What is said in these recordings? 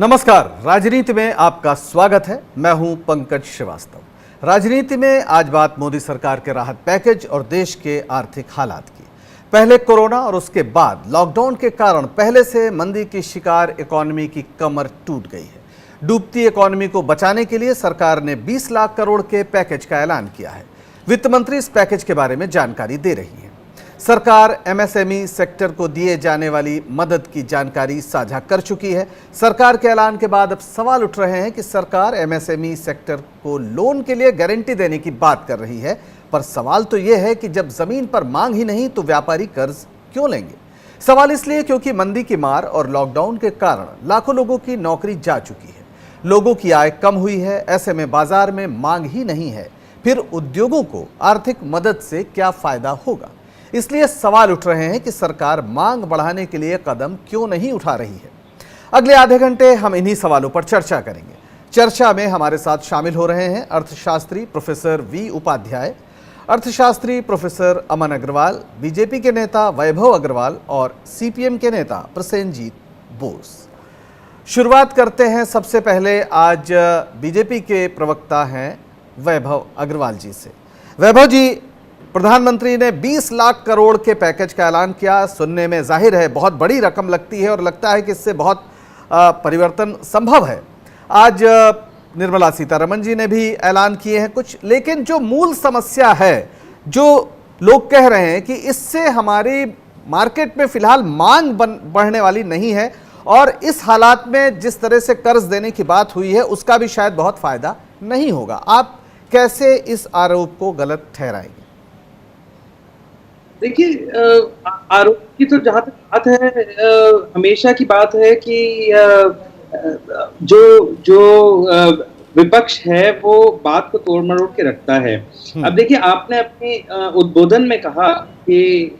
नमस्कार, राजनीति में आपका स्वागत है। मैं हूं पंकज श्रीवास्तव। राजनीति में आज बात मोदी सरकार के राहत पैकेज और देश के आर्थिक हालात की। पहले कोरोना और उसके बाद लॉकडाउन के कारण पहले से मंदी की शिकार इकोनॉमी की कमर टूट गई है। डूबती इकोनॉमी को बचाने के लिए सरकार ने 20 लाख करोड़ के पैकेज का ऐलान किया है। वित्त मंत्री इस पैकेज के बारे में जानकारी दे रही है। सरकार एमएसएमई सेक्टर को दिए जाने वाली मदद की जानकारी साझा कर चुकी है। सरकार के ऐलान के बाद अब सवाल उठ रहे हैं कि सरकार एमएसएमई सेक्टर को लोन के लिए गारंटी देने की बात कर रही है, पर सवाल तो यह है कि जब जमीन पर मांग ही नहीं तो व्यापारी कर्ज क्यों लेंगे। सवाल इसलिए क्योंकि मंदी की मार और लॉकडाउन के कारण लाखों लोगों की नौकरी जा चुकी है, लोगों की आय कम हुई है। ऐसे में बाजार में मांग ही नहीं है, फिर उद्योगों को आर्थिक मदद से क्या फायदा होगा। इसलिए सवाल उठ रहे हैं कि सरकार मांग बढ़ाने के लिए कदम क्यों नहीं उठा रही है। अगले आधे घंटे हम इन्हीं सवालों पर चर्चा करेंगे। चर्चा में हमारे साथ शामिल हो रहे हैं अर्थशास्त्री प्रोफेसर वी उपाध्याय, अर्थशास्त्री प्रोफेसर अमन अग्रवाल, बीजेपी के नेता वैभव अग्रवाल और सीपीएम के नेता प्रसेनजीत बोस। शुरुआत करते हैं सबसे पहले आज बीजेपी के प्रवक्ता हैं वैभव अग्रवाल जी से। वैभव जी, प्रधानमंत्री ने 20 लाख करोड़ के पैकेज का ऐलान किया। सुनने में जाहिर है बहुत बड़ी रकम लगती है और लगता है कि इससे बहुत परिवर्तन संभव है। आज निर्मला सीतारमण जी ने भी ऐलान किए हैं कुछ, लेकिन जो मूल समस्या है, जो लोग कह रहे हैं कि इससे हमारी मार्केट में फिलहाल मांग बढ़ने वाली नहीं है और इस हालात में जिस तरह से कर्ज देने की बात हुई है उसका भी शायद बहुत फायदा नहीं होगा। आप कैसे इस आरोप को गलत ठहराएंगे? देखिए, आरोप की तो जहाँ तक बात है, हमेशा की बात है कि जो विपक्ष है वो बात को तोड़ मरोड़ के रखता है। अब देखिए, आपने अपने उद्बोधन में कहा कि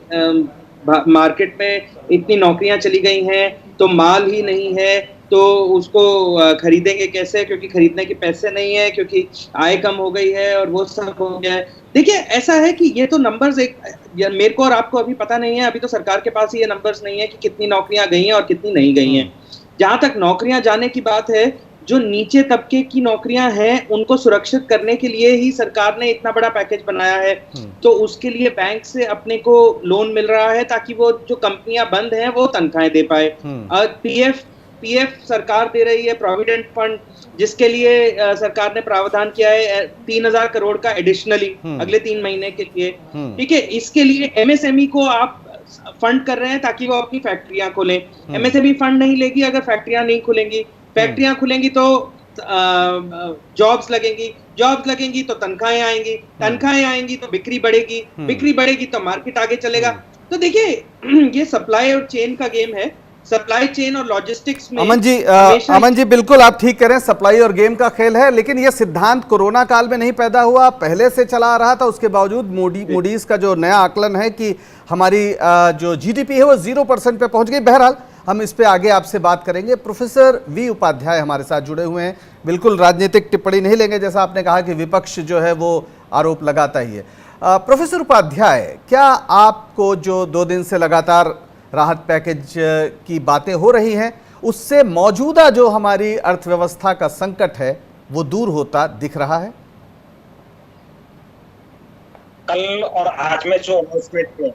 मार्केट में इतनी नौकरियां चली गई हैं तो माल ही नहीं है तो उसको खरीदेंगे कैसे, क्योंकि खरीदने के पैसे नहीं है, क्योंकि आय कम हो गई है और वो सब हो गया है। देखिए, ऐसा है कि ये तो नंबर्स मेरे को और आपको अभी पता नहीं है, अभी तो सरकार के पास ये नंबर्स नहीं है कि कितनी नौकरियां गई हैं और कितनी नहीं गई हैं। जहां तक नौकरियां जाने की बात है, जो नीचे तबके की नौकरियां हैं उनको सुरक्षित करने के लिए ही सरकार ने इतना बड़ा पैकेज बनाया है। तो उसके लिए बैंक से अपने को लोन मिल रहा है ताकि वो जो कंपनियां बंद हैं वो तनख्वाहें दे पाए। पीएफ सरकार दे रही है, प्रोविडेंट फंड जिसके लिए सरकार ने प्रावधान किया है 3000 करोड़ का एडिशनली अगले 3 महीने के लिए। ठीक है, इसके लिए एमएसएमई को आप फंड कर रहे हैं ताकि वो अपनी फैक्ट्रियां खोलें। एमएसएमई फंड नहीं लेगी अगर फैक्ट्रियां नहीं खुलेंगी, फैक्ट्रियां खुलेंगी तो जॉब्स लगेंगी तो तनख्वाहें आएंगी तो बिक्री बढ़ेगी तो मार्केट आगे चलेगा। तो देखिए, ये सप्लाई और चेन का गेम है, सप्लाई चेन और लॉजिस्टिक्स में। अमन जी बिल्कुल आप ठीक कह रहे हैं, सप्लाई और गेम का खेल है, लेकिन यह सिद्धांत कोरोना काल में नहीं पैदा हुआ, पहले से चला आ रहा था। उसके बावजूद मूडीज का जो नया आकलन है कि हमारी जो जीडीपी है वो 0% पे पहुंच गई। बहरहाल हम इस पे आगे आपसे बात करेंगे। प्रोफेसर वी उपाध्याय हमारे साथ जुड़े हुए हैं। बिल्कुल राजनीतिक टिप्पणी नहीं लेंगे, जैसा आपने कहा कि विपक्ष जो है वो आरोप लगाता ही है। प्रोफेसर उपाध्याय, क्या आपको जो 2 दिन से लगातार राहत पैकेज की बातें हो रही हैं उससे मौजूदा जो हमारी अर्थव्यवस्था का संकट है वो दूर होता दिख रहा है? कल और आज में जो अनाउंसमेंट हुई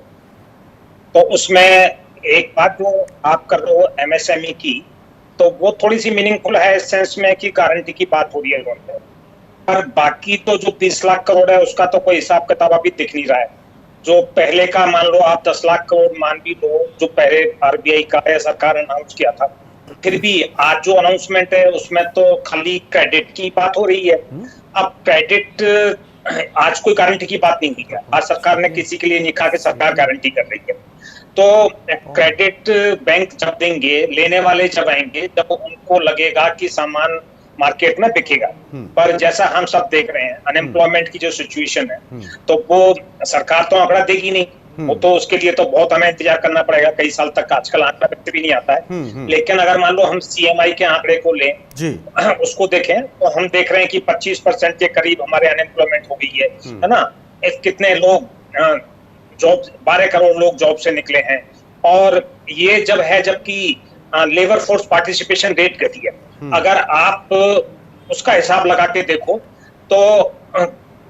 तो उसमें एक बात जो आप कर रहे हो एमएसएमई की, तो वो थोड़ी सी मीनिंगफुल है इस सेंस में कि गारंटी की बात हो रही है लोन पे, पर बाकी तो जो 30 लाख करोड़ है उसका तो कोई हिसाब किताब अभी दिख नहीं रहा है। जो पहले का मान लो आप 10 लाख करोड़ मान भी लो, जो पहले आरबीआई का या सरकार अनाउंस किया था, फिर भी आज जो अनाउंसमेंट है उसमें तो खाली क्रेडिट की बात हो रही है। अब क्रेडिट, आज कोई गारंटी की बात नहीं हुई है। आज सरकार ने किसी के लिए नहीं कहा कि सरकार गारंटी कर रही है। तो क्रेडिट बैंक जब देंगे, लेने वाले जब आएंगे, जब उनको लगेगा कि सामान मार्केट में बिकेगा। पर जैसा हम सब देख रहे हैं अनएम्प्लॉयमेंट की जो सिचुएशन है, तो वो सरकार तो आंकड़ा देगी नहीं, वो तो उसके लिए तो बहुत हमें इंतजार करना पड़ेगा कई साल तक। आजकल आंकड़ा व्यक्त भी नहीं आता है। लेकिन अगर मान लो हम सीएमआई के आंकड़े को लें जी, उसको देखें तो हम देख रहे हैं कि 25% के करीब हमारे अनएम्प्लॉयमेंट हो गई है ना। कितने लोग जॉब, 12 करोड़ लोग जॉब से निकले हैं। और ये जब है जबकि लेबर फोर्स पार्टिसिपेशन रेट घटी है, अगर आप उसका हिसाब लगा के देखो तो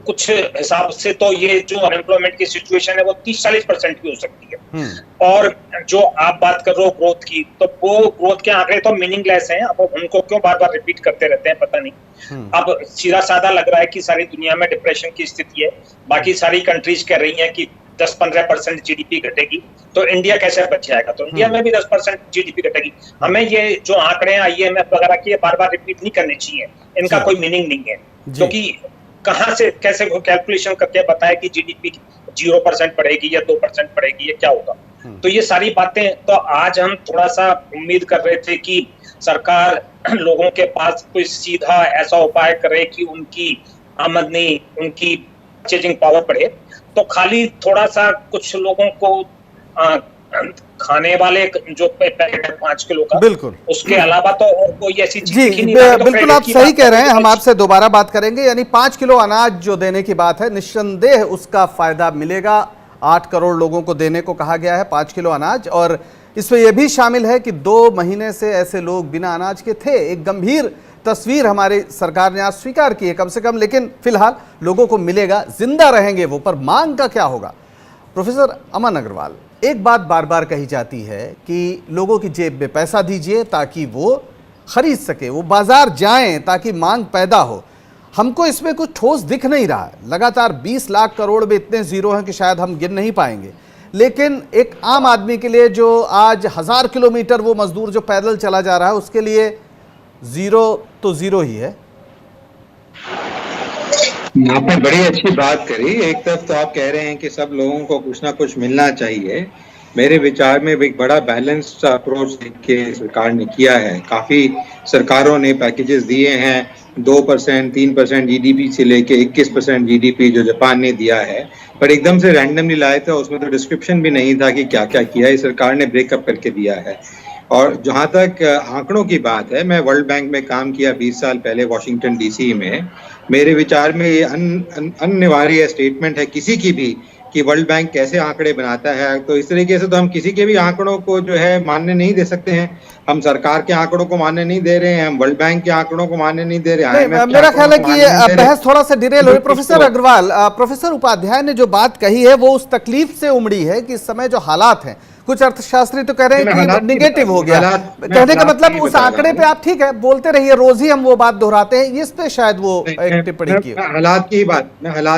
कुछ हिसाब से तो ये जो अनएम्प्लॉयमेंट की सिचुएशन है वो 30-40% की हो सकती है। और जो आप बात कर रहे हो ग्रोथ की, तो वो ग्रोथ के आंकड़े तो मीनिंगलेस हैं। अब उनको क्यों बार बार रिपीट करते रहते हैं पता नहीं। अब सीधा साधा लग रहा है कि सारी दुनिया में डिप्रेशन की स्थिति है, बाकी सारी कंट्रीज कह रही हैं कि 10-15% जीडीपी घटेगी, तो इंडिया कैसे बच जाएगा? तो इंडिया में भी 10% जीडीपी घटेगी। हमें ये जो आंकड़े हैं IMF वगैरह की बार बार रिपीट नहीं करने चाहिए, इनका कोई मीनिंग नहीं है। क्योंकि कहां से कैसे कैलकुलेशन करके बताए कि जीडीपी 0% बढ़ेगी या 2% बढ़ेगी, या क्या होगा? तो ये सारी बातें, तो आज हम थोड़ा सा उम्मीद कर रहे थे कि सरकार लोगों के पास कोई सीधा ऐसा उपाय करे कि उनकी आमदनी, उनकी परचेजिंग पावर बढ़े। तो खाली थोड़ा सा कुछ लोगों को खाने वाले जो पैकेट है 5 किलो का, बिल्कुल, उसके अलावा तो और कोई ऐसी चीज जी बिल्कुल आप सही कह रहे हैं। हम आपसे दोबारा बात करेंगे। यानी 5 किलो अनाज जो देने की बात है, निस्संदेह उसका फायदा मिलेगा। 8 करोड़ लोगों को देने को कहा गया है 5 किलो अनाज, और इसमें यह भी शामिल है कि 2 महीने से ऐसे लोग बिना अनाज के थे। एक गंभीर तस्वीर हमारी सरकार ने आज स्वीकार की है कम से कम, लेकिन फिलहाल लोगों को मिलेगा, जिंदा रहेंगे वो, पर मांग का क्या होगा? प्रोफेसर अमन अग्रवाल, एक बात बार बार कही जाती है कि लोगों की जेब में पैसा दीजिए ताकि वो खरीद सके, वो बाजार जाएं ताकि मांग पैदा हो। हमको इसमें कुछ ठोस दिख नहीं रहा है। लगातार 20 लाख करोड़ में इतने जीरो हैं कि शायद हम गिन नहीं पाएंगे। लेकिन एक आम आदमी के लिए जो आज 1000 किलोमीटर वो मजदूर जो पैदल चला जा रहा है, उसके लिए जीरो तो जीरो ही है। आपने बड़ी अच्छी बात करी। एक तरफ तो आप कह रहे हैं कि सब लोगों को कुछ ना कुछ मिलना चाहिए। मेरे विचार में एक बड़ा बैलेंस्ड अप्रोच के सरकार ने किया है। काफ़ी सरकारों ने पैकेजेस दिए हैं, 2%, 3% जीडीपी से लेके 21% जीडीपी जो जापान ने दिया है, पर एकदम से रैंडमली लाए थे। उसमें तो डिस्क्रिप्शन भी नहीं था कि क्या क्या किया है। सरकार ने ब्रेकअप करके दिया है। और जहाँ तक आंकड़ों की बात है, मैं वर्ल्ड बैंक में काम किया 20 साल पहले वॉशिंगटन DC में। मेरे विचार में ये अनिवार्य स्टेटमेंट है किसी की भी कि वर्ल्ड बैंक कैसे आंकड़े बनाता है। तो इस तरीके से तो हम किसी के भी आंकड़ों को जो है मानने नहीं दे सकते हैं। हम सरकार के आंकड़ों को मानने नहीं दे रहे हैं, हम वर्ल्ड बैंक के आंकड़ों को मानने नहीं दे रहे हैं। मेरा ख्याल है कि ये बहस थोड़ा सा डिरेल हुई। प्रोफेसर अग्रवाल, प्रोफेसर उपाध्याय ने जो बात कही है वो उस तकलीफ से उमड़ी है कि इस समय जो हालात हैं, कुछ अर्थशास्त्री तो कह रहे हैं कि निगेटिव हो गया। कहने का मतलब उस आंकड़े पे आप ठीक है बोलते रहिए, रोज ही हम वो बात दोहराते हैं, इस पे शायद वो एक टिप्पणी की। मैं हालात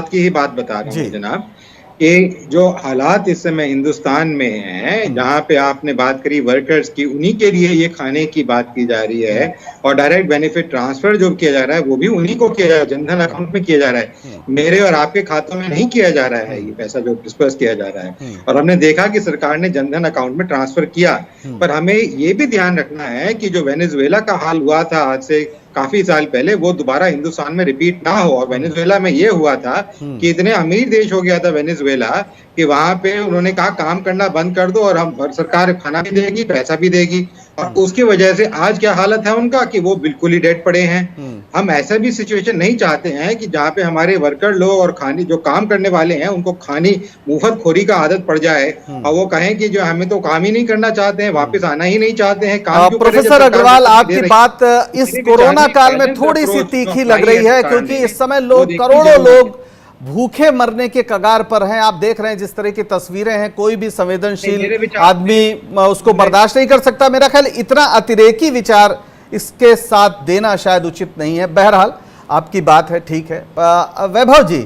की ही बात बता रहा हूँ जनाब, कि जो हालात इस समय हिंदुस्तान में हैं, जहाँ पे आपने बात करी वर्कर्स की, उन्हीं के लिए ये खाने की बात की जा रही है। और डायरेक्ट बेनिफिट ट्रांसफर जो किया जा रहा है वो भी उन्हीं को किया जा रहा है, जनधन अकाउंट में किया जा रहा है। मेरे और आपके खातों में नहीं किया जा रहा है ये पैसा जो डिस्पर्स किया जा रहा है। और हमने देखा कि सरकार ने जनधन अकाउंट में ट्रांसफर किया। पर हमें ये भी ध्यान रखना है कि जो वेनेजुएला का हाल हुआ था आज से काफी साल पहले, वो दोबारा हिंदुस्तान में रिपीट ना हो। और वेनेजुएला में ये हुआ था कि इतने अमीर देश हो गया था वेनेजुएला कि वहां पे उन्होंने कहा काम करना बंद कर दो और हम सरकार खाना भी देगी, पैसा भी देगी। और उसकी वजह से आज क्या हालत है उनका कि वो बिल्कुल ही डेड पड़े हैं। हम ऐसा भी सिचुएशन नहीं चाहते हैं कि जहाँ पे हमारे वर्कर लोग और खानी जो काम करने वाले हैं उनको खानी मुफ्त खोरी का आदत पड़ जाए और वो कहें कि जो हमें तो काम ही नहीं करना चाहते हैं, वापस आना ही नहीं चाहते हैं। काम प्रोफेसर अग्रवाल, आपकी बात इस कोरोना काल में थोड़ी सी तीखी लग रही है, क्योंकि इस समय लोग, करोड़ों लोग भूखे मरने के कगार पर हैं। आप देख रहे हैं जिस तरह की तस्वीरें हैं, कोई भी संवेदनशील आदमी उसको बर्दाश्त नहीं कर सकता। मेरा ख्याल इतना अतिरेकी विचार इसके साथ देना शायद उचित नहीं है। बहरहाल आपकी बात है, ठीक है। वैभव जी,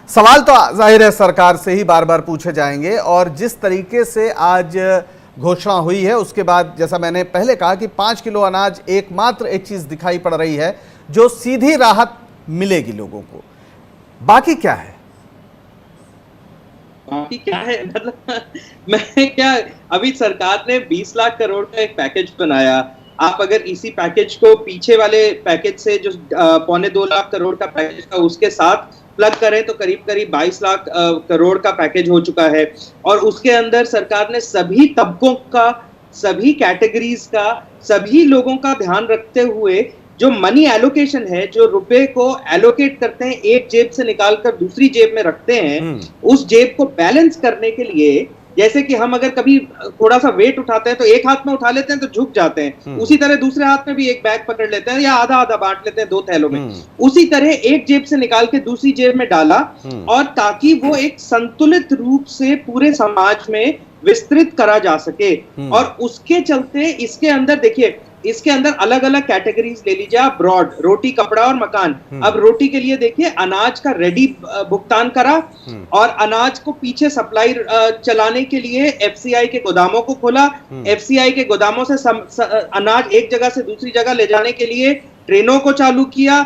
सवाल तो जाहिर है सरकार से ही बार बार पूछे जाएंगे, और जिस तरीके से आज घोषणा हुई है उसके बाद, जैसा मैंने पहले कहा कि 5 किलो अनाज एकमात्र एक चीज दिखाई पड़ रही है जो सीधी राहत मिलेगी लोगों को। बाकी क्या है? बाकी क्या है मतलब मैं क्या, अभी सरकार ने 20 लाख करोड़ का एक पैकेज बनाया। आप अगर इसी पैकेज को पीछे वाले पैकेज से जो 1.25 लाख करोड़ का पैकेज था उसके साथ प्लग करें तो करीब करीब 22 लाख करोड़ का पैकेज हो चुका है। और उसके अंदर सरकार ने सभी तबकों का, सभी कैटेगरीज का, सभी लोगों का ध्यान रखते हुए जो मनी एलोकेशन है, जो रुपए को एलोकेट करते हैं, एक जेब से निकालकर दूसरी जेब में रखते हैं, उस जेब को बैलेंस करने के लिए, जैसे कि हम अगर कभी थोड़ा सा वेट उठाते हैं तो एक हाथ में उठा लेते हैं तो झुक जाते हैं, उसी तरह दूसरे हाथ में भी एक बैग पकड़ लेते हैं या आधा आधा बांट लेते हैं 2 थैलों में, उसी तरह एक जेब से निकाल के दूसरी जेब में डाला, और ताकि वो एक संतुलित रूप से पूरे समाज में विस्तृत करा जा सके। और उसके चलते इसके अंदर देखिए, इसके अंदर अलग अलग कैटेगरीज ले लीजिए आप, ब्रॉड, रोटी, कपड़ा और मकान। अब रोटी के लिए देखिए, अनाज का रेडी भुगतान करा, और अनाज को पीछे सप्लाई चलाने के लिए एफसीआई के गोदामों को खोला, एफसीआई के गोदामों से अनाज एक जगह से दूसरी जगह ले जाने के लिए ट्रेनों को चालू किया,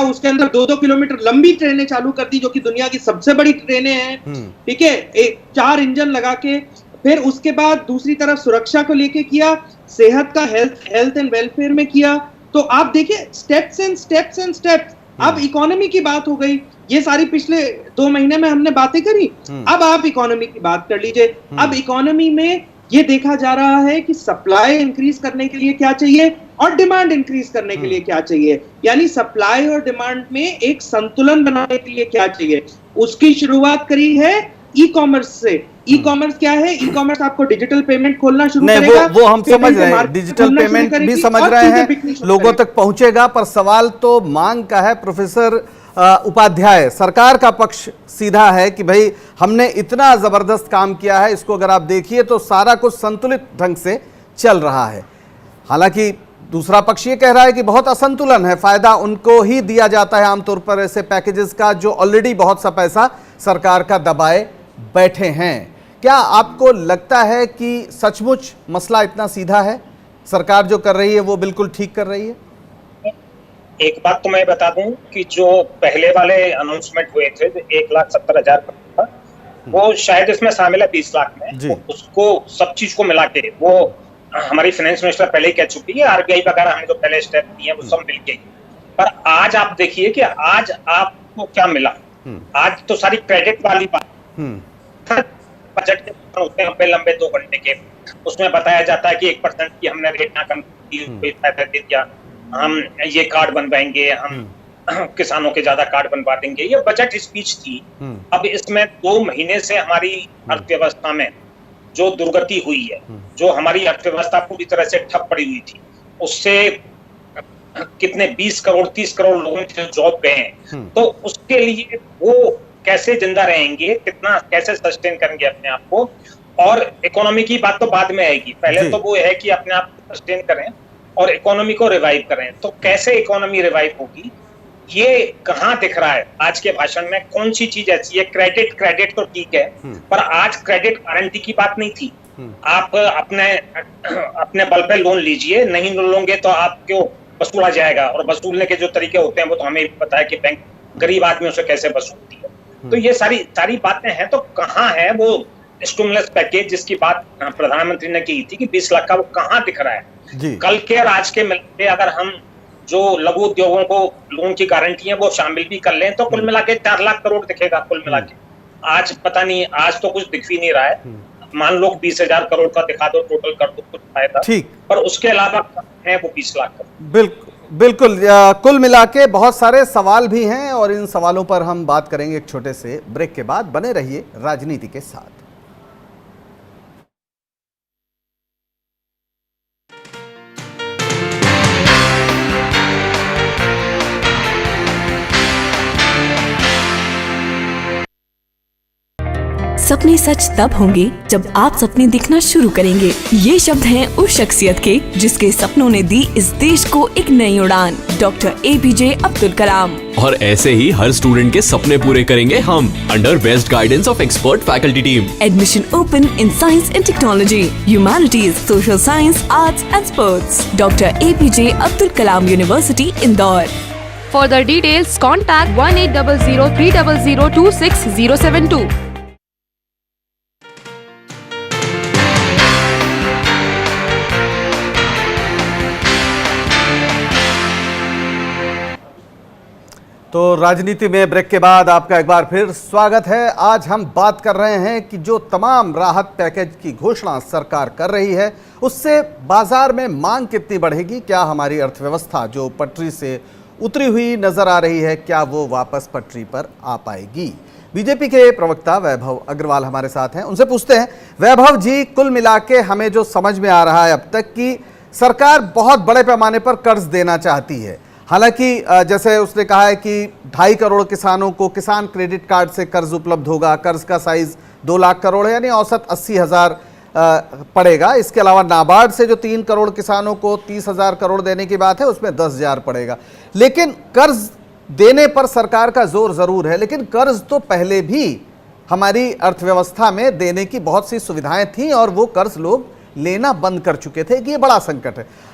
उसके अंदर 2-2 किलोमीटर लंबी ट्रेनें चालू कर दी, जो कि दुनिया की सबसे बड़ी ट्रेनें हैं, ठीक है, 4 इंजन लगा के। फिर उसके बाद दूसरी तरफ सुरक्षा को लेके किया, सेहत का, हेल्थ एंड वेलफेयर में किया। तो आप देखिए, स्टेप्स एंड स्टेप्स। अब इकोनॉमी की बात हो गई, ये सारी पिछले 2 महीने में हमने बातें करी। अब आप इकोनॉमी की बात कर लीजिए। अब इकोनॉमी में ये देखा जा रहा है कि सप्लाई इंक्रीज करने के लिए क्या चाहिए और डिमांड इंक्रीज करने के लिए क्या चाहिए, यानी सप्लाई और डिमांड में एक संतुलन बनाने के लिए क्या चाहिए, उसकी शुरुआत करी है ई कॉमर्स से। ई कॉमर्स क्या है? ई कॉमर्स आपको डिजिटल पेमेंट खोलना शुरू करेगा। वो हम समझ रहे हैं, डिजिटल पेमेंट भी समझ रहे हैं, लोगों तक पहुंचेगा, पर सवाल तो मांग का है। प्रोफेसर उपाध्याय, सरकार का पक्ष सीधा है कि भाई हमने इतना जबरदस्त काम किया है, इसको अगर आप देखिए तो सारा कुछ संतुलित ढंग से चल रहा है। हालांकि दूसरा पक्ष ये कह रहा है कि बहुत असंतुलन है, फायदा उनको ही दिया जाता है आमतौर पर ऐसे पैकेजेस का जो ऑलरेडी बहुत सा पैसा सरकार का दबाए बैठे हैं। क्या आपको लगता है कि सचमुच मसला इतना सीधा है, सरकार जो कर रही है वो बिल्कुल ठीक कर रही है? एक बात तो मैं बता दूं कि जो पहले वाले अनाउंसमेंट हुए थे 1,70,000 का, वो शायद इसमें शामिल है 20 लाख में, उसको सब चीज को मिला के वो हमारी फाइनेंस मिनिस्टर पहले ही कह चुकी है, आरबीआई वगैरह हमने जो पहले स्टेप दिए हैं वो सब मिल के। पर आज आप देखिए कि आज आपको क्या मिला। आज तो सारी क्रेडिट वाली बात, बजट के होते हैं लंबे 2 घंटे के, उसमें बताया जाता है कि 1% की हमने रेट ना कम की, फायदा दे दिया, हम ये कार्ड बनवाएंगे, हम किसानों के ज्यादा कार्ड बनवा देंगे, ये बजट स्पीच थी। अब इसमें 2 महीने से हमारी अर्थव्यवस्था में जो दुर्गति हुई है, जो हमारी अर्थव्यवस्था पूरी तरह से ठप पड़ी हुई थी, उससे कितने 20 करोड़ 30 करोड़ लोगों के जॉब गए हैं, तो उसके लिए वो कैसे जिंदा रहेंगे, कितना कैसे सस्टेन करेंगे अपने आप को। और इकोनॉमी की बात तो बाद में आएगी, पहले तो वो है कि अपने आप को सस्टेन करें और इकोनॉमी को रिवाइव करें। तो कैसे इकोनॉमी रिवाइव होगी, ये कहाँ दिख रहा है आज के भाषण में? कौन सी चीज ऐसी है? क्रेडिट तो ठीक है, पर आज क्रेडिट गारंटी की बात नहीं थी। आप अपने बल पे लोन लीजिए, नहीं लोगे तो आपको वसूला जाएगा, और वसूलने के जो तरीके होते हैं वो तो हमें पता है कि बैंक गरीब आदमियों से कैसे वसूलती है। तो ये सारी बातें हैं। तो कहाँ है वो स्टिमुलस पैकेज जिसकी बात प्रधानमंत्री ने की थी कि 20 लाख का, वो कहाँ दिख रहा है? कल के और आज के मिलके अगर हम जो लघु उद्योगों को लोन की गारंटी है वो शामिल भी कर लें तो कुल मिला के 4 लाख करोड़ दिखेगा कुल मिला के। आज पता नहीं, आज तो कुछ दिख भी नहीं रहा है। मान लो 20,000 करोड़ का दिखा दो, टोटल कर दो, कुछ फायदा, ठीक, पर उसके अलावा है वो 20 लाख करोड़। बिल्कुल कुल मिला के बहुत सारे सवाल भी हैं और इन सवालों पर हम बात करेंगे एक छोटे से ब्रेक के बाद। बने रहिए राजनीति के साथ। सपने सच तब होंगे जब आप सपने दिखना शुरू करेंगे। ये शब्द हैं उस शख्सियत के जिसके सपनों ने दी इस देश को एक नई उड़ान, डॉक्टर एपीजे अब्दुल कलाम। और ऐसे ही हर स्टूडेंट के सपने पूरे करेंगे हम, under best guidance of expert faculty team. Admission open in science and technology, humanities, social science, arts and sports. Doctor APJ Abdul Kalam university, Indore. For the details, contact 1800-300-26072. तो राजनीति में ब्रेक के बाद आपका एक बार फिर स्वागत है। आज हम बात कर रहे हैं कि जो तमाम राहत पैकेज की घोषणा सरकार कर रही है उससे बाजार में मांग कितनी बढ़ेगी, क्या हमारी अर्थव्यवस्था जो पटरी से उतरी हुई नजर आ रही है क्या वो वापस पटरी पर आ पाएगी। बीजेपी के प्रवक्ता वैभव अग्रवाल हमारे साथ हैं, उनसे पूछते हैं। वैभव जी, कुल मिला के हमें जो समझ में आ रहा है अब तक कि सरकार बहुत बड़े पैमाने पर कर्ज देना चाहती है। हालांकि जैसे उसने कहा है कि 2.5 करोड़ किसानों को किसान क्रेडिट कार्ड से कर्ज उपलब्ध होगा, कर्ज का साइज 2 लाख करोड़ है, यानी औसत 80,000 पड़ेगा। इसके अलावा नाबार्ड से जो 3 करोड़ किसानों को 30,000 करोड़ देने की बात है उसमें 10,000 पड़ेगा। लेकिन कर्ज देने पर सरकार का जोर जरूर है, लेकिन कर्ज तो पहले भी हमारी अर्थव्यवस्था में देने की बहुत सी सुविधाएं थी और वो कर्ज लोग लेना बंद कर चुके थे कि ये बड़ा संकट है।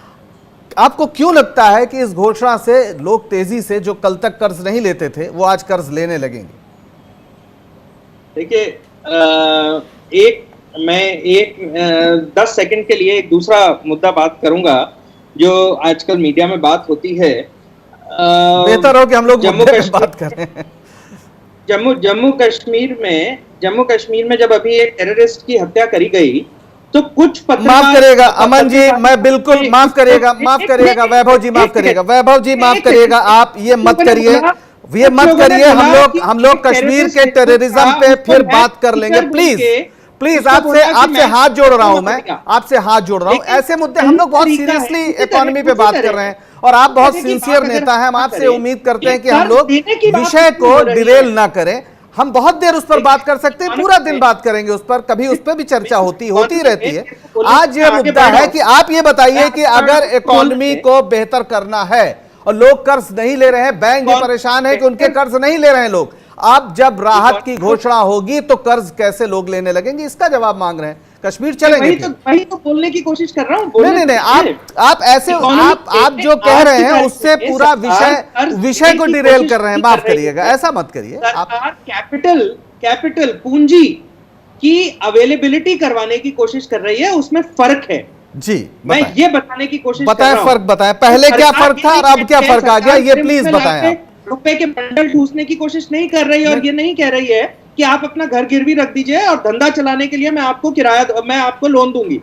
आपको क्यों लगता है कि इस घोषणा से लोग तेजी से जो कल तक कर्ज नहीं लेते थे वो आज कर्ज लेने लगेंगे? देखिए, मैं 10 सेकंड के लिए एक दूसरा मुद्दा बात करूंगा जो आजकल मीडिया में बात होती है। बेहतर हो कि हम लोग जम्मू कश्मीर बात करें। जम्मू कश्मीर में जब अभी एक टेररिस्ट की हत्या करी गई तो कुछ माफ करेगा अमन जी, मैं बिल्कुल माफ करिएगा वैभव जी, माफ करिएगा आप ये मत करिए, हम लोग कश्मीर के टेररिज्म पे फिर बात कर लेंगे। प्लीज आपसे हाथ जोड़ रहा हूं, मैं आपसे हाथ जोड़ रहा हूं। ऐसे मुद्दे हम लोग बहुत सीरियसली इकोनॉमी पे बात कर रहे हैं और आप बहुत सिंसियर नेता हैं। हम आपसे उम्मीद करते हैं कि हम लोग विषय को डिरेल ना करें। हम बहुत देर उस पर बात कर सकते हैं, पूरा दिन बात करेंगे उस पर, कभी उस पर भी चर्चा होती रहती है। आज ये मुद्दा है कि आप ये बताइए कि अगर इकोनॉमी को बेहतर करना है और लोग कर्ज नहीं ले रहे हैं, बैंक भी परेशान है कि उनके कर्ज नहीं ले रहे हैं लोग, आप जब राहत की घोषणा होगी तो कर्ज कैसे लोग लेने लगेंगे, इसका जवाब मांग रहे हैं। कश्मीर चलेंगे वही तो बोलने की कोशिश कर रहा हूं। नहीं, आप ऐसे आप जो कह रहे हैं उससे पूरा विषय को डिरेल कर रहे हैं। माफ करिएगा, ऐसा मत करिए। आप कैपिटल पूंजी की अवेलेबिलिटी करवाने की कोशिश कर रही है, उसमें फर्क है जी। मैं ये बताने की कोशिश बताएं, फर्क बताएं, पहले क्या फर्क था और अब क्या फर्क आ गया, ये प्लीज बताएं। रुपए के बंडल ठूसने की कोशिश नहीं कर रही है और ये नहीं कह रही है कि आप अपना घर गिरवी रख दीजिए और धंधा चलाने के लिए मैं आपको लोन दूंगी।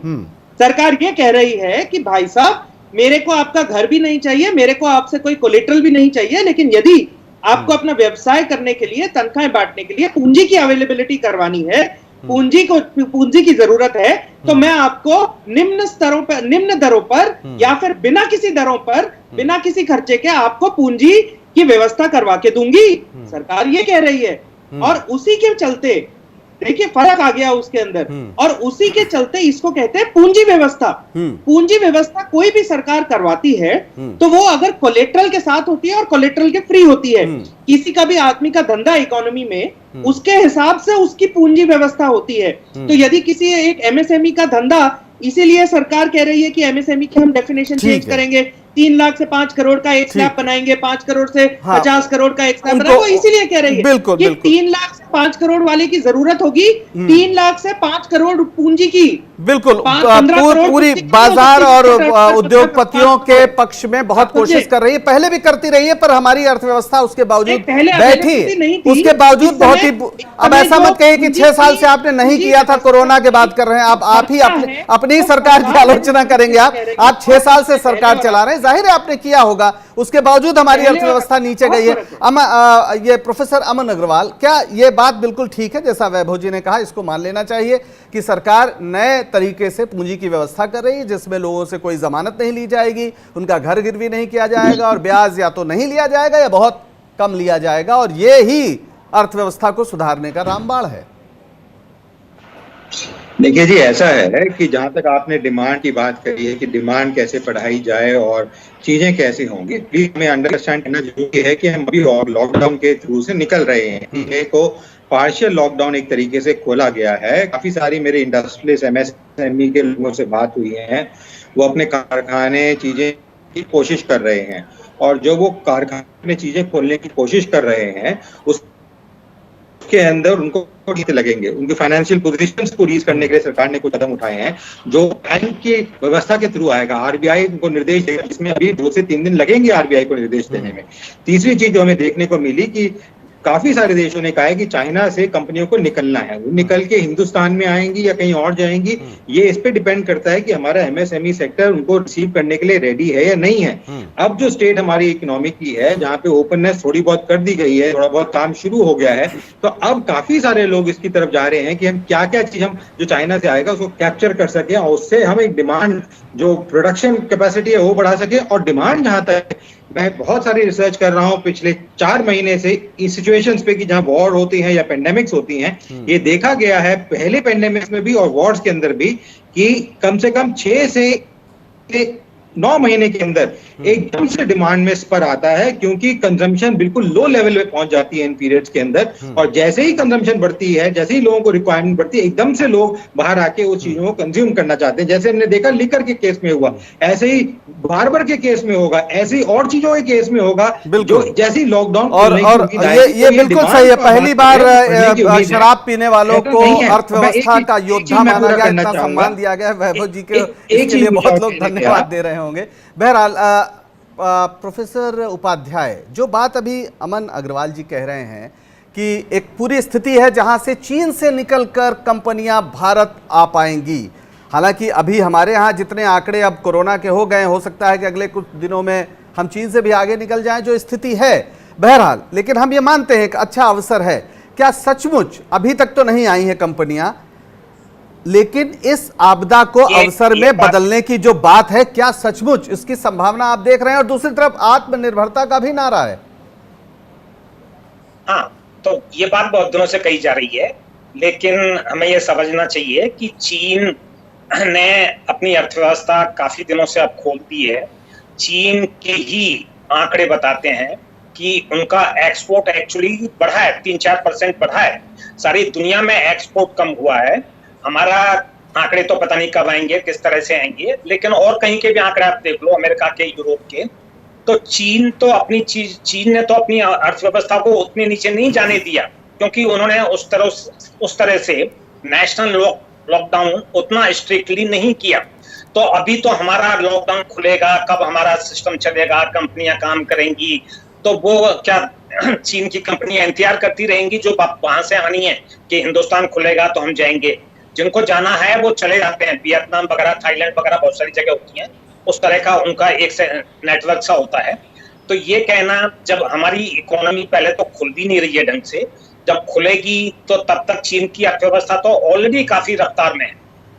सरकार ये कह रही है कि भाई साहब, मेरे को आपका घर भी नहीं चाहिए, मेरे को आपसे कोई कोलेटरल भी नहीं चाहिए, लेकिन यदि आपको अपना व्यवसाय करने के लिए, तनख्वाहें बांटने के लिए पूंजी की अवेलेबिलिटी करवानी है, पूंजी की जरूरत है, तो मैं आपको निम्न दरों पर या फिर बिना किसी दरों पर, बिना किसी खर्चे के आपको पूंजी की व्यवस्था करवा के दूंगी। सरकार ये कह रही है और उसी के चलते देखिए फर्क आ गया उसके अंदर, और उसी के चलते इसको कहते हैं पूंजी व्यवस्था। पूंजी व्यवस्था कोई भी सरकार करवाती है तो वो अगर कोलेट्रल के साथ होती है और कोलेट्रल के फ्री होती है। किसी का भी आदमी का धंधा इकोनॉमी में उसके हिसाब से उसकी पूंजी व्यवस्था होती है। तो यदि किसी एक एमएसएमई का धंधा, इसीलिए सरकार कह रही है कि एमएसएमई की हम डेफिनेशन चेंज करेंगे, 3 लाख से 5 करोड़ का एक स्लैब बनाएंगे, 5 करोड़ से 50 करोड़ का एक स्लैब बनाएंगे। वो इसीलिए कह रही है कि 3 लाख से 5 करोड़ वाले की जरूरत होगी, 3 लाख से 5 करोड़ पूंजी की। बिल्कुल, पूरी बाजार और उद्योगपतियों के पक्ष में बहुत कोशिश कर रही है, पहले भी करती रही है, पर हमारी अर्थव्यवस्था उसके बावजूद बैठी, उसके बावजूद बहुत ही। अब ऐसा मत कहिए कि 6 साल से आपने नहीं किया था, कोरोना की बात कर रहे हैं आप ही अपनी सरकार की आलोचना करेंगे। आप 6 साल से सरकार चला रहे हैं, जाहिर है आपने किया होगा, उसके बावजूद हमारी अर्थव्यवस्था नीचे गई है। ये प्रोफेसर अमन अग्रवाल, क्या ये बात बिल्कुल ठीक है जैसा वैभव जी ने कहा, इसको मान लेना चाहिए कि सरकार नए तरीके से पूंजी की व्यवस्था कर रही है जिसमें लोगों से कोई जमानत नहीं ली जाएगी, उनका घर गिरवी नहीं किया जाएगा और ब्याज या तो नहीं लिया जाएगा या बहुत कम लिया जाएगा, और ये ही अर्थव्यवस्था को सुधारने का रामबाण है? देखिए जी, ऐसा है कि जहां तक आपने डिमांड की बात करी है कि डिमांड कैसे बढ़ाई जाए और चीजें कैसे होंगी, प्लीज हमें अंडरस्टैंड करना जरूरी है कि हम अभी लॉकडाउन के थ्रू से निकल रहे हैं। चीजें को पार्शियल लॉकडाउन एक तरीके से खोला गया है। काफी सारी मेरे इंडस्ट्रियलिस्ट एमएसएमई के लोगों से बात हुई है, वो अपने कारखाने चीजें की कोशिश कर रहे हैं, और जो वो कारखाने में चीजें खोलने की कोशिश कर रहे हैं उस के अंदर उनको लगेंगे, उनके फाइनेंशियल पोजीशंस को रीच करने के लिए सरकार ने कुछ कदम उठाए हैं जो बैंक की व्यवस्था के थ्रू आएगा। आरबीआई उनको निर्देश देगा, जिसमें अभी 2 से 3 दिन लगेंगे आरबीआई को निर्देश देने में। तीसरी चीज जो हमें देखने को मिली कि काफी सारे देशों ने कहा है कि चाइना से कंपनियों को निकलना है, वो निकल के हिंदुस्तान में आएंगी या कहीं और जाएंगी, ये इस पे डिपेंड करता है कि हमारा एमएसएमई सेक्टर उनको रिसीव करने के लिए रेडी है या नहीं है। अब जो स्टेट हमारी इकोनॉमी की है, जहाँ पे ओपननेस थोड़ी बहुत कर दी गई है, थोड़ा बहुत काम शुरू हो गया है, तो अब काफी सारे लोग इसकी तरफ जा रहे हैं कि हम क्या क्या चीज हम जो चाइना से आएगा उसको कैप्चर कर सके और उससे हम एक डिमांड जो प्रोडक्शन कैपेसिटी है वो बढ़ा सके। और डिमांड जहां तक, मैं बहुत सारी रिसर्च कर रहा हूं पिछले 4 महीने से इस सिचुएशंस पे कि जहां वॉर होती हैं या पेंडेमिक्स होती हैं, ये देखा गया है पहले पेंडेमिक्स में भी और वॉर्स के अंदर भी कि कम से कम 6 से 9 महीने के अंदर एकदम से डिमांड में स्पर आता है, क्योंकि कंजम्पशन बिल्कुल लो लेवल पे पहुंच जाती है इन पीरियड्स के अंदर। और जैसे ही कंजम्पशन बढ़ती है, जैसे ही लोगों को रिक्वायरमेंट बढ़ती है, एकदम से लोग बाहर आके उस चीजों को कंज्यूम करना चाहते हैं। जैसे हमने देखा लिकर के केस में हुआ, ऐसे ही बार्बर के केस में होगा, ऐसे ही और चीजों के केस में होगा, जो जैसे ही लॉकडाउन और ये बिल्कुल सही है। पहली बार शराब पीने वालों को अर्थव्यवस्था का योद्धा माना गया, इतना सम्मान दिया गया। वैभव जी के इसके लिए बहुत लोग धन्यवाद दे रहे होंगे। बहरहाल प्रोफेसर उपाध्याय, जो बात अभी अमन अग्रवाल जी कह रहे हैं कि एक पूरी स्थिति है जहां से चीन से निकलकर कंपनियां भारत आ पाएंगी। हालांकि अभी हमारे यहाँ जितने आंकड़े अब कोरोना के हो गए, हो सकता है कि अगले कुछ दिनों में हम चीन से भी आगे निकल जाएं, जो स्थिति है। बहरहाल लेकिन हम ये मानते हैं कि अच्छा अवसर है। क्या सचमुच अभी तक तो नहीं आई हैं कंपनियां, लेकिन इस आपदा को अवसर में बदलने की जो बात है, क्या सचमुच इसकी संभावना आप देख रहे हैं? और दूसरी तरफ आत्मनिर्भरता का भी नारा है। हाँ, तो ये बात बहुत दिनों से कही जा रही है, लेकिन हमें यह समझना चाहिए कि चीन ने अपनी अर्थव्यवस्था काफी दिनों से अब खोल दी है। चीन के ही आंकड़े बताते हैं कि उनका एक्सपोर्ट एक्चुअली बढ़ा है, 3-4% बढ़ा है। सारी दुनिया में एक्सपोर्ट कम हुआ है। हमारा आंकड़े तो पता नहीं कब आएंगे, किस तरह से आएंगे, लेकिन और कहीं के भी आंकड़े आप देख लो, अमेरिका के, यूरोप के, तो चीन ने तो अपनी अर्थव्यवस्था को उतने नीचे नहीं जाने दिया, क्योंकि उन्होंने उस तरह से नेशनल लॉकडाउन उतना स्ट्रिक्टली नहीं किया। तो अभी तो हमारा लॉकडाउन खुलेगा, कब हमारा सिस्टम चलेगा, कंपनियां काम करेंगी, तो वो क्या चीन की कंपनियां इंतजार करती रहेंगी जो वहां से आनी है कि हिंदुस्तान खुलेगा तो हम जाएंगे? जिनको जाना है वो चले जाते हैं। वियतनाम वगैरह, थाईलैंड वगैरह बहुत सारी जगह होती हैं, उस तरह का उनका एक नेटवर्क सा होता है। तो ये कहना, जब हमारी इकोनॉमी पहले तो खुल भी नहीं रही है ढंग से, जब खुलेगी तो तब तक चीन की अर्थव्यवस्था तो ऑलरेडी काफी रफ्तार में है।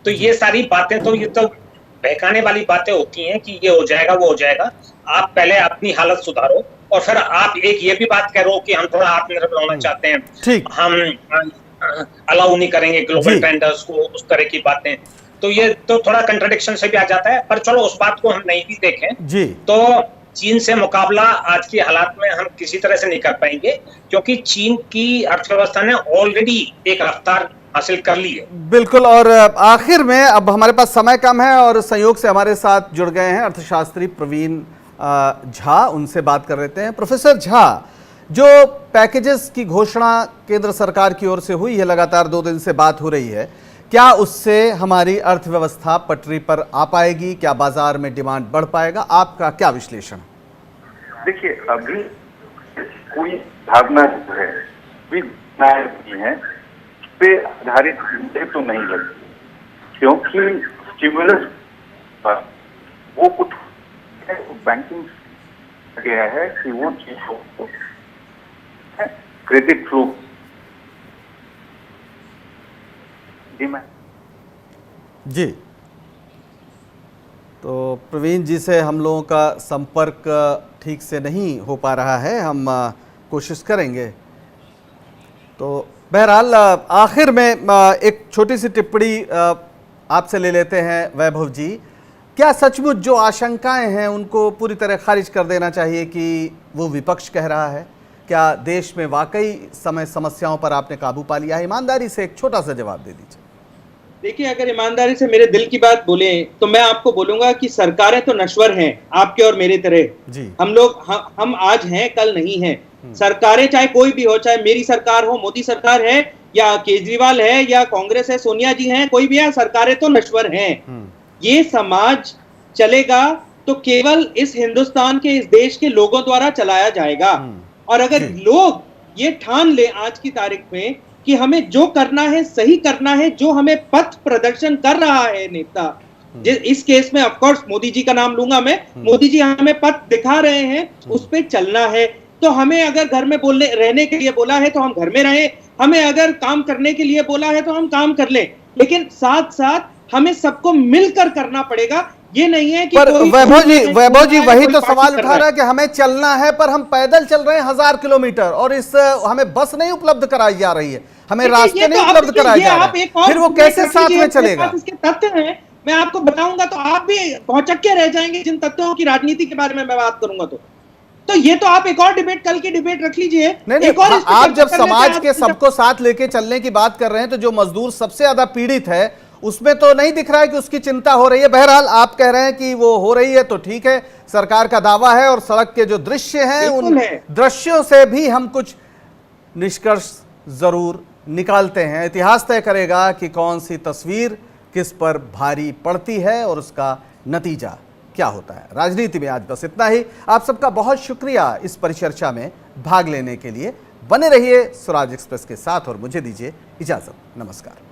तो ये सारी बातें तो, ये तो बहकाने वाली बातें होती हैं कि ये हो जाएगा, वो हो जाएगा। आप पहले अपनी हालत सुधारो और फिर आप एक ये भी बात कह रहे हो कि हम थोड़ा आत्मनिर्भर होना चाहते हैं, हम अलाउ नहीं करेंगे ग्लोबल टेंडर्स को, उस तरह की बातें, तो ये तो थोड़ा कंट्राडिक्शन से भी आ जाता है। पर चलो उस बात को हम नहीं भी देखें जी, तो चीन से मुकाबला आज की हालात में हम किसी तरह से नहीं कर पाएंगे, क्योंकि चीन की अर्थव्यवस्था ने ऑलरेडी एक रफ्तार हासिल कर ली है। बिल्कुल। और आखिर में अब हमारे पास समय कम है और संयोग से हमारे साथ जुड़ गए हैं अर्थशास्त्री प्रवीण झा, उनसे बात कर लेते हैं। प्रोफेसर झा, जो पैकेजेस की घोषणा केंद्र सरकार की ओर से हुई है, लगातार 2 दिन से बात हो रही है, क्या उससे हमारी अर्थव्यवस्था पटरी पर आ पाएगी? क्या बाजार में डिमांड बढ़ पाएगा? आपका क्या विश्लेषण? देखिए, अभी कोई भावना जो है है पे आधारित मुझे तो नहीं लगती, क्योंकि स्टिमुलस वो कुछ बैंकिंग गया है कि वो चीजों को क्रेडिट फ्लो जी। तो प्रवीण जी से हम लोगों का संपर्क ठीक से नहीं हो पा रहा है, हम कोशिश करेंगे। तो बहरहाल आखिर में एक छोटी सी टिप्पणी आपसे ले लेते हैं वैभव जी। क्या सचमुच जो आशंकाएं हैं उनको पूरी तरह खारिज कर देना चाहिए कि वो विपक्ष कह रहा है? क्या देश में वाकई समस्याओं पर आपने काबू पा लिया है? ईमानदारी से एक छोटा सा जवाब दे दीजिए। देखिए, अगर ईमानदारी से मेरे दिल की बात बोले तो मैं आपको बोलूंगा कि सरकारें तो नश्वर हैं, आपके और मेरे तरह जी। हम लोग हम आज हैं, कल नहीं हैं। सरकारें चाहे कोई भी हो, चाहे मेरी सरकार हो, मोदी सरकार है या केजरीवाल है या कांग्रेस है, सोनिया जी हैं, कोई भी है, सरकारें तो नश्वर हैं। ये समाज चलेगा तो केवल इस हिंदुस्तान के, इस देश के लोगों द्वारा चलाया जाएगा। और अगर लोग ये ठान ले आज की तारीख में कि हमें जो करना है सही करना है, जो हमें पथ प्रदर्शन कर रहा है नेता, इस केस में ऑफ कोर्स मोदी जी का नाम लूंगा मैं, मोदी जी हमें पथ दिखा रहे हैं, उस पे चलना है। तो हमें अगर घर में बोलने रहने के लिए बोला है तो हम घर में रहें, हमें अगर काम करने के लिए बोला है तो हम काम कर लें, लेकिन साथ साथ हमें सबको मिलकर करना पड़ेगा। ये नहीं है कि पर वैभव जी वही तो सवाल उठा रहा है कि हमें चलना है, पर हम पैदल चल रहे हैं 1000 किलोमीटर और इस हमें बस नहीं उपलब्ध कराई जा रही है, हमें रास्ते नहीं उपलब्ध कराए जा रहे हैं, फिर वो कैसे साथ में चलेगा? इसके तथ्य हैं, मैं आपको बताऊंगा तो आप भी भौचक्के रह जाएंगे जिन तथ्यों की राजनीति के बारे में मैं बात करूंगा। तो ये तो आप एक और डिबेट, कल की डिबेट रख लीजिए। नहीं, आप जब समाज के सबको साथ लेके चलने की बात कर रहे हैं तो जो मजदूर सबसे ज्यादा पीड़ित है उसमें तो नहीं दिख रहा है कि उसकी चिंता हो रही है। बहरहाल आप कह रहे हैं कि वो हो रही है तो ठीक है, सरकार का दावा है और सड़क के जो दृश्य हैं उन दृश्यों से भी हम कुछ निष्कर्ष जरूर निकालते हैं। इतिहास तय करेगा कि कौन सी तस्वीर किस पर भारी पड़ती है और उसका नतीजा क्या होता है। राजनीति में आज बस इतना ही। आप सबका बहुत शुक्रिया इस परिचर्चा में भाग लेने के लिए। बने रहिए स्वराज एक्सप्रेस के साथ और मुझे दीजिए इजाजत। नमस्कार।